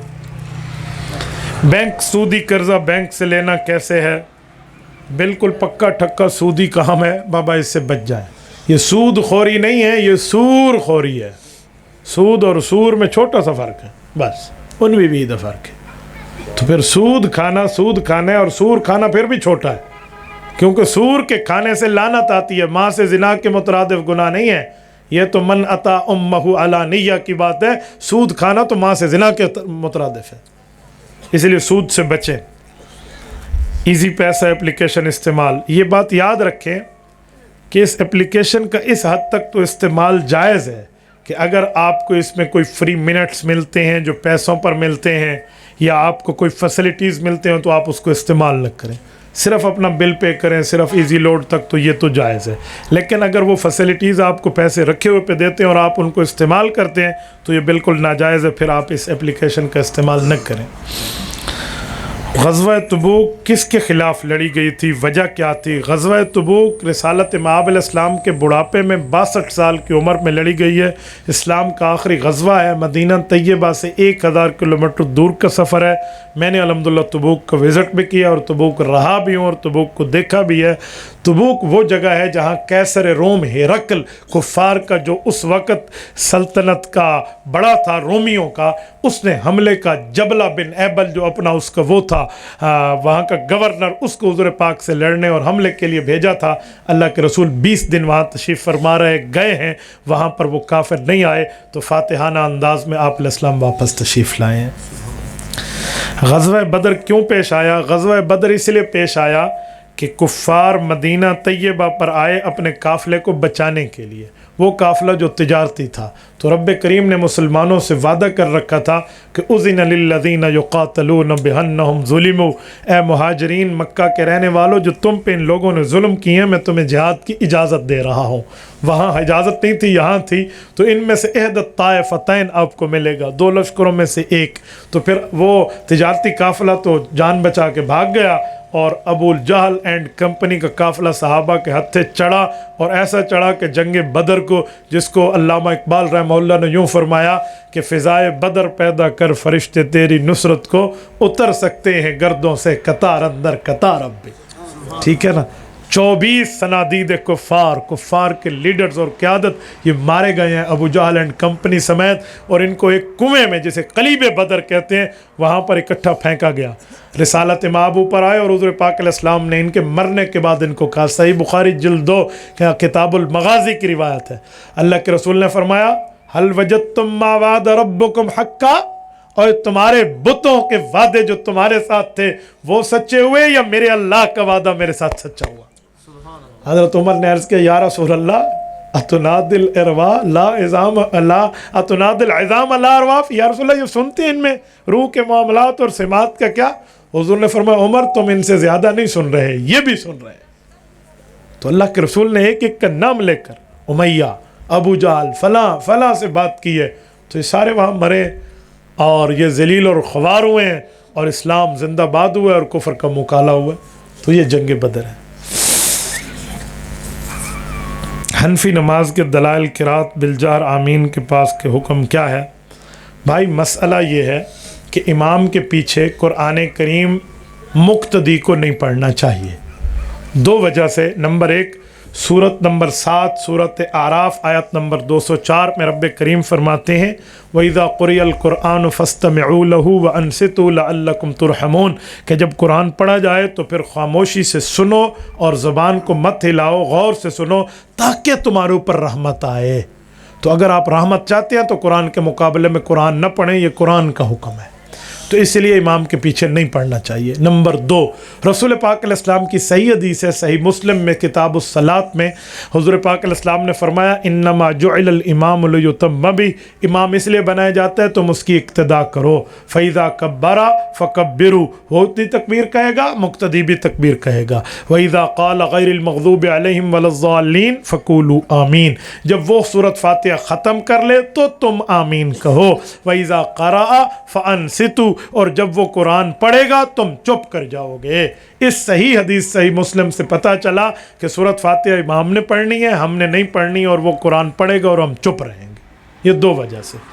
A: بینک سودی قرضہ بینک سے لینا کیسے ہے؟ بالکل پکا ٹھکا سودی کام ہے بابا، اس سے بچ جائیں۔ یہ سود خوری نہیں ہے، یہ سور خوری ہے۔ سود اور سور میں چھوٹا سا فرق ہے، بس ان میں بھی فرق ہے۔ تو پھر سود کھانا ہے اور سور کھانا پھر بھی چھوٹا ہے، کیونکہ سور کے کھانے سے لعنت آتی ہے، ماں سے زنا کے مترادف گناہ نہیں ہے۔ یہ تو من اتا امہ علانیہ کی بات ہے، سود کھانا تو ماں سے زنا کے مترادف ہے، اس لیے سود سے بچیں۔ ایزی پیسہ اپلیکیشن استعمال، یہ بات یاد رکھیں کہ اس اپلیکیشن کا اس حد تک تو استعمال جائز ہے کہ اگر آپ کو اس میں کوئی فری منٹس ملتے ہیں جو پیسوں پر ملتے ہیں، یا آپ کو کوئی فیسلٹیز ملتے ہیں تو آپ اس کو استعمال نہ کریں، صرف اپنا بل پے کریں، صرف ایزی لوڈ تک، تو یہ تو جائز ہے۔ لیکن اگر وہ فیسلٹیز آپ کو پیسے رکھے ہوئے پہ دیتے ہیں اور آپ ان کو استعمال کرتے ہیں تو یہ بالکل ناجائز ہے، پھر آپ اس اپلیکیشن کا استعمال نہ کریں۔ غزوہ تبوک کس کے خلاف لڑی گئی تھی، وجہ کیا تھی؟ غزوہ تبوک رسالت مآب علیہ السلام کے بڑھاپے میں 62 سال کی عمر میں لڑی گئی ہے۔ اسلام کا آخری غزوہ ہے، مدینہ طیبہ سے 1000 کلومیٹر دور کا سفر ہے۔ میں نے الحمدللہ تبوک کا وزٹ بھی کیا اور تبوک رہا بھی ہوں اور تبوک کو دیکھا بھی ہے۔ تبوک وہ جگہ ہے جہاں قیصر روم ہرقل، کفار کا جو اس وقت سلطنت کا بڑا تھا رومیوں کا، اس نے حملے کا جبلہ بن ایبل جو اپنا اس کا وہ تھا وہاں کا گورنر، اس کو حضور پاک سے لڑنے اور حملے کے لیے بھیجا تھا۔ اللہ کے رسول 20 دن وہاں تشریف فرما گئے ہیں، وہاں پر وہ کافر نہیں آئے، تو فاتحانہ انداز میں آپ علیہ السلام واپس تشریف لائے ہیں۔ غزوہ بدر کیوں پیش آیا؟ غزوہ بدر اس لیے پیش آیا کہ کفار مدینہ طیبہ پر آئے اپنے قافلے کو بچانے کے لیے، وہ قافلہ جو تجارتی تھا، تو رب کریم نے مسلمانوں سے وعدہ کر رکھا تھا کہ اذن للذین یقاتلون بانہم ظلموا، اے مہاجرین مکہ کے رہنے والوں جو تم پہ ان لوگوں نے ظلم کیے ہیں میں تمہیں جہاد کی اجازت دے رہا ہوں۔ وہاں اجازت نہیں تھی، یہاں تھی، تو ان میں سے احد الطائفتین آپ کو ملے گا، 2 لشکروں میں سے ایک۔ تو پھر وہ تجارتی قافلہ تو جان بچا کے بھاگ گیا، اور ابو الجہل اینڈ کمپنی کا قافلہ صحابہ کے ہتھے چڑھا، اور ایسا چڑھا کہ جنگ بدر کو، جس کو علامہ اقبال رحمہ اللہ نے یوں فرمایا کہ فضائے بدر پیدا کر فرشتے تیری نصرت کو، اتر سکتے ہیں گردوں سے قطار اندر قطار اب بھی۔ ٹھیک ہے نا؟ 24 صنادید کفار کے لیڈرز اور قیادت یہ مارے گئے ہیں ابو جہل اینڈ کمپنی سمیت، اور ان کو ایک کنویں میں جسے قلیب بدر کہتے ہیں وہاں پر اکٹھا پھینکا گیا۔ رسالت مآب اوپر آئے اور حضور پاک علیہ السلام نے ان کے مرنے کے بعد ان کو کہا، صحیح بخاری جلد 2 کتاب المغازی کی روایت ہے، اللہ کے رسول نے فرمایا هل وجدتم ما وعد ربکم حقا، اور تمہارے بتوں کے وعدے جو تمہارے ساتھ تھے وہ سچے ہوئے یا میرے اللہ کا وعدہ میرے ساتھ سچا ہوا؟ حضرت عمر نے عرض کیا یا رسول اللہ اتناد الارواح لا عظام لا اتناد العظام لا ارواح، یا رسول اللہ یہ سنتے ہیں ان میں روح کے معاملات اور سمات کا کیا؟ حضور نے فرمایا عمر تم ان سے زیادہ نہیں سن رہے، یہ بھی سن رہے۔ تو اللہ کے رسول نے ایک ایک کا نام لے کر امیہ، ابو جہل، فلاں فلاں سے بات کی ہے، تو یہ سارے وہاں مرے اور یہ ذلیل اور خوار ہوئے ہیں، اور اسلام زندہ باد ہوا اور کفر کا مکالا ہوا۔ تو یہ جنگ بدر ہے۔ حنفی نماز کے دلائل قرات بالجہر آمین کے پاس کے حکم کیا ہے؟ بھائی مسئلہ یہ ہے کہ امام کے پیچھے قرآن کریم مقتدی کو نہیں پڑھنا چاہیے، 2 وجہ سے۔ نمبر 1، سورت نمبر 7 سورت اعراف آیت نمبر 204 میں رب کریم فرماتے ہیں وَإِذَا قُرِئَ الْقُرْآنُ فَاسْتَمِعُوا لَهُ وَأَنصِتُوا لَعَلَّكُمْ تُرْحَمُونَ، کہ جب قرآن پڑھا جائے تو پھر خاموشی سے سنو اور زبان کو مت ہلاؤ، غور سے سنو تاکہ تمہارے اوپر رحمت آئے۔ تو اگر آپ رحمت چاہتے ہیں تو قرآن کے مقابلے میں قرآن نہ پڑھیں، یہ قرآن کا حکم ہے، تو اس لیے امام کے پیچھے نہیں پڑھنا چاہیے۔ نمبر 2، رسول پاک علیہ السلام کی صحیح حدیث ہے، صحیح مسلم میں کتاب الصلاۃ میں حضور پاک علیہ السلام نے فرمایا انما جعل الامام لیتم بہ، امام اس لیے بنایا جاتا ہے تم اس کی اقتداء کرو۔ فاذا کبر فکبروا، وہ اتنی تکبیر کہے گا مقتدی بھی تکبیر کہے گا۔ واذا قال غیر المغضوب علیہم ولا الضالین فقولوا آمین، جب وہ سورۃ فاتحہ ختم کر لے تو تم آمین کہو۔ واذا قرأ فانصتوا، اور جب وہ قرآن پڑھے گا تم چپ کر جاؤ گے۔ اس صحیح حدیث صحیح مسلم سے پتہ چلا کہ سورۃ فاتحہ امام نے پڑھنی ہے، ہم نے نہیں پڑھنی، اور وہ قرآن پڑھے گا اور ہم چپ رہیں گے۔ یہ 2 وجہ سے۔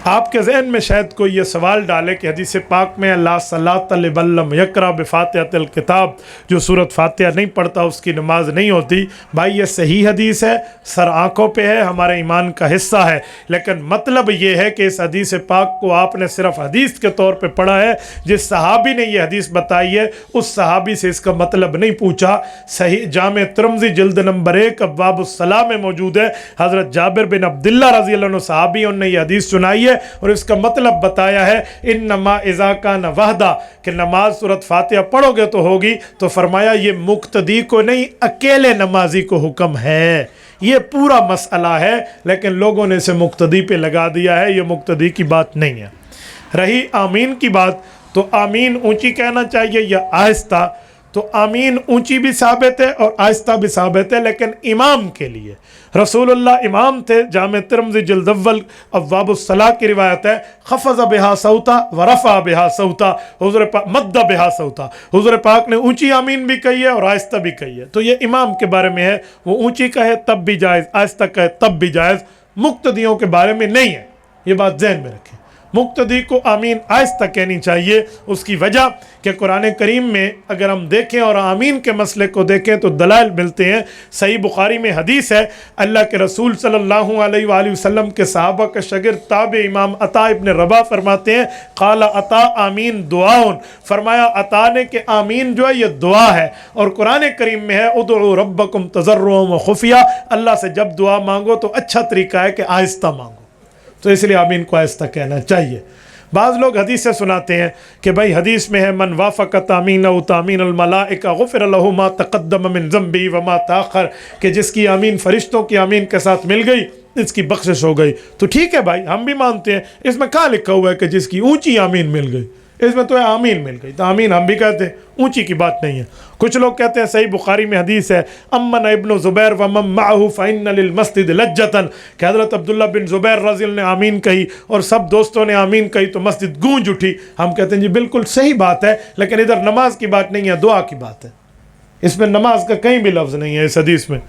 A: آپ کے ذہن میں شاید کوئی یہ سوال ڈالے کہ حدیث پاک میں لا صلاۃ لمن لم یقرأ بفاتحۃ الکتاب، جو سورۃ فاتحہ نہیں پڑھتا اس کی نماز نہیں ہوتی۔ بھائی یہ صحیح حدیث ہے، سر آنکھوں پہ ہے، ہمارے ایمان کا حصہ ہے، لیکن مطلب یہ ہے کہ اس حدیث پاک کو آپ نے صرف حدیث کے طور پہ پڑھا ہے، جس صحابی نے یہ حدیث بتائی ہے اس صحابی سے اس کا مطلب نہیں پوچھا۔ صحیح جامع ترمذی جلد نمبر 1 ابواب الصلاۃ میں موجود ہے، حضرت جابر بن عبداللہ رضی اللہ عنہ صحابی انہوں نے یہ حدیث سنائی ہے اور اس کا مطلب بتایا ہے انما اذا کان وحدہ، کہ نماز سورۃ فاتحہ پڑھو گے تو ہوگی، تو فرمایا یہ مقتدی کو نہیں اکیلے نمازی کو حکم ہے۔ یہ پورا مسئلہ ہے، لیکن لوگوں نے اسے مقتدی پہ لگا دیا ہے، یہ مقتدی کی بات نہیں ہے۔ رہی آمین کی بات، تو آمین اونچی کہنا چاہیے یا آہستہ؟ تو آمین اونچی بھی ثابت ہے اور آہستہ بھی ثابت ہے، لیکن امام کے لیے رسول اللہ امام تھے، جامع ترمذی جلد اول ابواب الصلاۃ کی روایت ہے خفض بہا صوتا ورفع بہا صوتا، حضور پاک مد بہا صوتا، حضور پاک نے اونچی آمین بھی کہی ہے اور آہستہ بھی کہی ہے۔ تو یہ امام کے بارے میں ہے، وہ اونچی کہے تب بھی جائز، آہستہ کہے تب بھی جائز، مقتدیوں کے بارے میں نہیں ہے، یہ بات ذہن میں رکھیں۔ مقتدی کو آمین آہستہ کہنی چاہیے، اس کی وجہ کہ قرآن کریم میں اگر ہم دیکھیں اور آمین کے مسئلے کو دیکھیں تو دلائل ملتے ہیں۔ صحیح بخاری میں حدیث ہے، اللہ کے رسول صلی اللہ علیہ وآلہ وسلم کے صحابہ کا شاگرد تابع امام عطا ابن رباح فرماتے ہیں قال عطا آمین دعاؤن، فرمایا عطا نے کہ آمین جو ہے یہ دعا ہے، اور قرآن کریم میں ہے ادعوا ربکم تضرعا وخفیا، اللہ سے جب دعا مانگو تو اچھا طریقہ ہے کہ آہستہ مانگو، تو اس لیے آمین کو آہستہ کہنا چاہیے۔ بعض لوگ حدیث سے سناتے ہیں کہ بھائی حدیث میں ہے من وافق تامینہ تامین الملائکہ غفر له ما تقدم من ذنبہ وما تاخر، کہ جس کی آمین فرشتوں کی آمین کے ساتھ مل گئی اس کی بخشش ہو گئی. تو ٹھیک ہے بھائی, ہم بھی مانتے ہیں. اس میں کہاں لکھا ہوا ہے کہ جس کی اونچی آمین مل گئی؟ اس میں تو ہے آمین مل گئی, تو آمین ہم بھی کہتے ہیں, اونچی کی بات نہیں ہے. کچھ لوگ کہتے ہیں صحیح بخاری میں حدیث ہے, امن ابن زبیر ومن معه فإن للمسجد لجة, کہ حضرت عبداللہ بن زبیر رضی اللہ نے آمین کہی اور سب دوستوں نے آمین کہی تو مسجد گونج اٹھی. ہم کہتے ہیں جی بالکل صحیح بات ہے, لیکن ادھر نماز کی بات نہیں ہے, دعا کی بات ہے. اس میں نماز کا کہیں بھی لفظ نہیں ہے اس حدیث میں.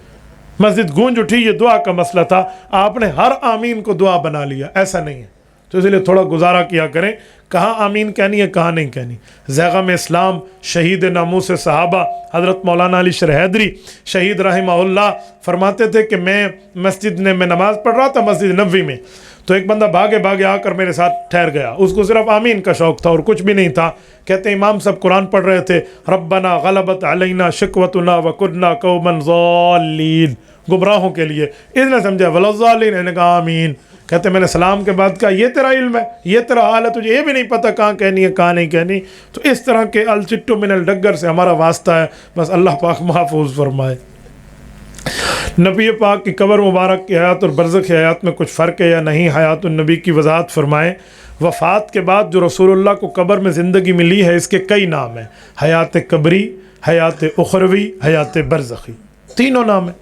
A: مسجد گونج اٹھی یہ دعا کا مسئلہ تھا, آپ نے ہر آمین کو دعا بنا لیا, ایسا نہیں ہے. تو اس لیے تھوڑا گزارا کیا کریں کہاں آمین کہنی ہے کہاں نہیں کہنی. زیغم اسلام شہید ناموس صحابہ حضرت مولانا علی شرح حیدری شہید رحمہ اللہ فرماتے تھے کہ میں نماز پڑھ رہا تھا مسجد نبوی میں, تو ایک بندہ بھاگے آ کر میرے ساتھ ٹھہر گیا. اس کو صرف آمین کا شوق تھا اور کچھ بھی نہیں تھا. کہتے ہیں امام صاحب قرآن پڑھ رہے تھے, ربنا غلبت علینا شکوتنا وکنا قوما ضالین, گمراہوں کے لیے. اس نے سمجھا ولضالین, انہوں نے کہا آمین. کہتے میں نے سلام کے بعد کہا یہ تیرا علم ہے, یہ تیرا حال ہے, تجھے یہ بھی نہیں پتہ کہاں کہنی ہے کہاں نہیں کہنی. تو اس طرح کے الچٹو من الڈگر سے ہمارا واسطہ ہے, بس اللہ پاک محفوظ فرمائے. نبی پاک کی قبر مبارک کی حیات اور برزخ حیات میں کچھ فرق ہے یا نہیں, حیات النبی کی وضاحت فرمائیں. وفات کے بعد جو رسول اللہ کو قبر میں زندگی ملی ہے اس کے کئی نام ہیں, حیات قبری, حیات اخروی, حیات برزخی, تینوں نام ہیں.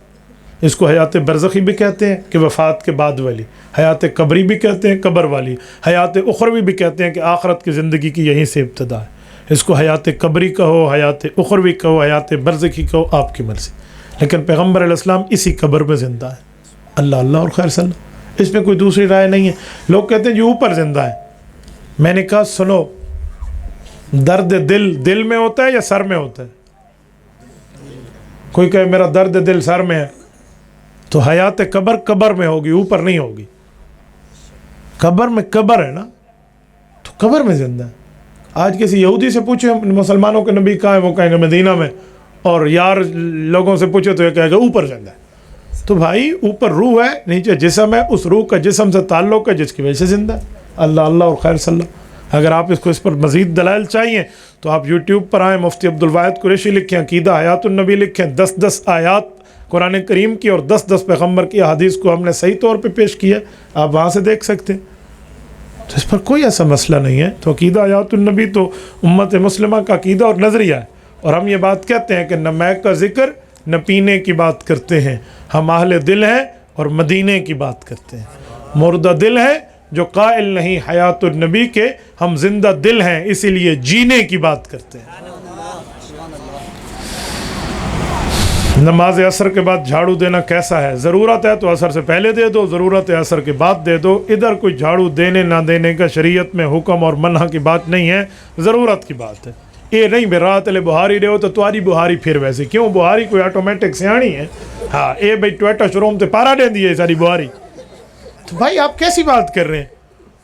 A: اس کو حیات برزخی بھی کہتے ہیں کہ وفات کے بعد والی, حیات قبری بھی کہتے ہیں قبر والی, حیات اخروی بھی کہتے ہیں کہ آخرت کی زندگی کی یہیں سے ابتدا ہے. اس کو حیات قبری کہو, حیات اخروی کہو, حیات برزخی کہو, آپ کی مرضی. لیکن پیغمبر علیہ السلام اسی قبر میں زندہ ہے. اللہ اللہ اور خیر صلی اللہ, اس میں کوئی دوسری رائے نہیں ہے. لوگ کہتے ہیں جو اوپر زندہ ہے. میں نے کہا سنو, درد دل میں ہوتا ہے یا سر میں ہوتا ہے؟ کوئی کہے میرا درد دل سر میں ہے, تو حیات قبر میں ہوگی, اوپر نہیں ہوگی. قبر میں قبر ہے نا, تو قبر میں زندہ ہے. آج کسی یہودی سے پوچھے مسلمانوں کے نبی کہاں ہے, وہ کہیں گے مدینہ میں, اور یار لوگوں سے پوچھے تو یہ کہے گا اوپر زندہ ہے. تو بھائی اوپر روح ہے, نیچے جسم ہے, اس روح کا جسم سے تعلق ہے جس کی وجہ سے زندہ ہے. اللہ اللہ اور خیر صلی اللہ. اگر آپ اس پر مزید دلائل چاہیے تو آپ یوٹیوب پر آئیں, مفتی عبدالواحد قریشی لکھیں, عقیدہ حیات النبی لکھیں, 10 آیات قرآن کریم کی اور 10 پیغمبر کی احادیث کو ہم نے صحیح طور پہ پیش کیا, آپ وہاں سے دیکھ سکتے ہیں. تو اس پر کوئی ایسا مسئلہ نہیں ہے. تو عقیدہ حیات النبی تو امت مسلمہ کا عقیدہ اور نظریہ ہے, اور ہم یہ بات کہتے ہیں کہ نہ میک کا ذکر نہ پینے کی بات کرتے ہیں. ہم اہل دل ہیں اور مدینے کی بات کرتے ہیں. مردہ دل ہے جو قائل نہیں حیات النبی کے, ہم زندہ دل ہیں اسی لیے جینے کی بات کرتے ہیں. نماز عصر کے بعد جھاڑو دینا کیسا ہے؟ ضرورت ہے تو عصر سے پہلے دے دو, ضرورت ہے عصر کے بعد دے دو. ادھر کوئی جھاڑو دینے نہ دینے کا شریعت میں حکم اور منع کی بات نہیں ہے, ضرورت کی بات ہے. یہ نہیں بھی رات لے بہاری رہو تو تاری بہاری پھر ویسے کیوں, بہاری کوئی آٹومیٹک سیاڑی ہے؟ ہاں اے بھائی ٹویٹا شروم تے پارا دے دی ہے ساری بہاری. تو بھائی آپ کیسی بات کر رہے ہیں؟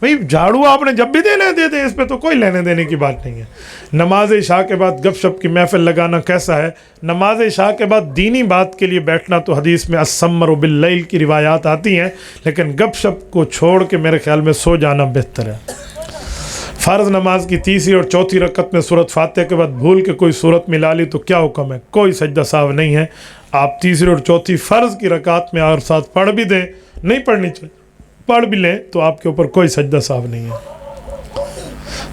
A: بھائی جھاڑو آپ نے جب بھی دینا ہے دے دیں, اس پہ تو کوئی لینے دینے کی بات نہیں ہے. نماز عشاء کے بعد گپ شپ کی محفل لگانا کیسا ہے؟ نماز عشاء کے بعد دینی بات کے لیے بیٹھنا تو حدیث میں السمر باللیل کی روایات آتی ہیں, لیکن گپ شپ کو چھوڑ کے میرے خیال میں سو جانا بہتر ہے. فرض نماز کی تیسری اور چوتھی رکعت میں سورۃ فاتحہ کے بعد بھول کے کوئی سورت ملا لی تو کیا حکم ہے؟ کوئی سجدہ سہو نہیں ہے. آپ تیسری اور چوتھی فرض کی رکعت میں اور ساتھ پڑھ بھی دیں, نہیں پڑھنی چاہیے, پڑھ بھی لیں تو آپ کے اوپر کوئی سجدہ سہو نہیں ہے.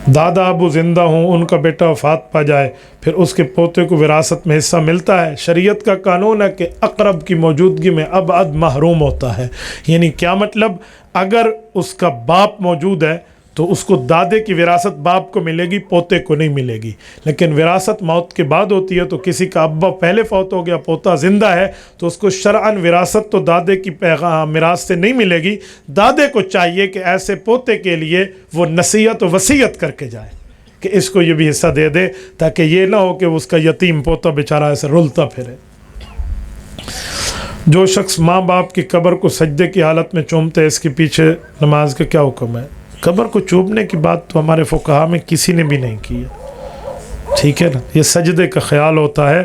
A: دادا ابو زندہ ہوں, ان کا بیٹا وفات پا جائے, پھر اس کے پوتے کو وراثت میں حصہ ملتا ہے. شریعت کا قانون ہے کہ اقرب کی موجودگی میں ابعد محروم ہوتا ہے. یعنی کیا مطلب؟ اگر اس کا باپ موجود ہے تو اس کو دادے کی وراثت باپ کو ملے گی, پوتے کو نہیں ملے گی. لیکن وراثت موت کے بعد ہوتی ہے, تو کسی کا ابا پہلے فوت ہو گیا, پوتا زندہ ہے, تو اس کو شرعاً وراثت تو دادے کی میراث سے نہیں ملے گی. دادے کو چاہیے کہ ایسے پوتے کے لیے وہ نصیحت و وصیت کر کے جائے کہ اس کو یہ بھی حصہ دے دے, تاکہ یہ نہ ہو کہ اس کا یتیم پوتا بیچارہ ایسے رلتا پھرے. جو شخص ماں باپ کی قبر کو سجدے کی حالت میں چومتے, اس کے پیچھے نماز کا کیا حکم ہے؟ قبر کو چوبنے کی بات تو ہمارے فقہا میں کسی نے بھی نہیں کی ہے, ٹھیک ہے نا. یہ سجدے کا خیال ہوتا ہے,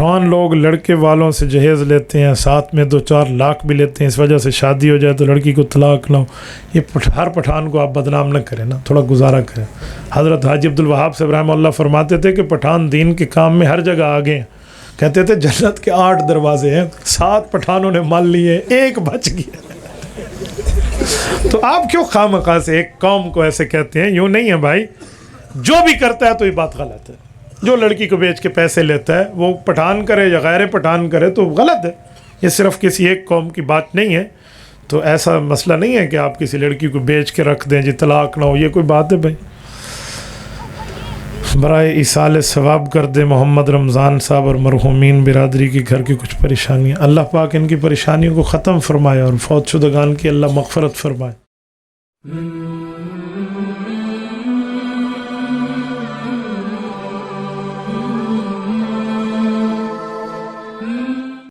A: پٹھان لوگ لڑکے والوں سے جہیز لیتے ہیں، ساتھ میں 2-4 لاکھ بھی لیتے ہیں، اس وجہ سے شادی ہو جائے تو لڑکی کو طلاق نہ ہو۔ یہ ہر پٹھان کو آپ بدنام نہ کریں نا، تھوڑا گزارا کریں۔ حضرت حاجی عبدالوہاب صاحب رحمہ اللہ فرماتے تھے کہ پٹھان دین کے کام میں ہر جگہ آگے ہیں، کہتے تھے جنت کے 8 دروازے ہیں، 7 پٹھانوں نے مان لیے، 1 بچ گیا۔ تو آپ کیوں خواہ سے ایک قوم کو ایسے کہتے ہیں؟ یوں نہیں ہے بھائی، جو بھی کرتا ہے تو یہ بات غلط ہے۔ جو لڑکی کو بیچ کے پیسے لیتا ہے وہ پٹھان کرے یا غیر پٹھان کرے تو غلط ہے، یہ صرف کسی ایک قوم کی بات نہیں ہے۔ تو ایسا مسئلہ نہیں ہے کہ آپ کسی لڑکی کو بیچ کے رکھ دیں جی طلاق نہ ہو، یہ کوئی بات ہے بھائی؟ برائے ایصال ثواب کر دے محمد رمضان صاحب اور مرحومین برادری کے گھر کی کچھ پریشانیاں، اللہ پاک ان کی پریشانیوں کو ختم فرمائے اور فوت شدگان کی اللہ مغفرت فرمائے۔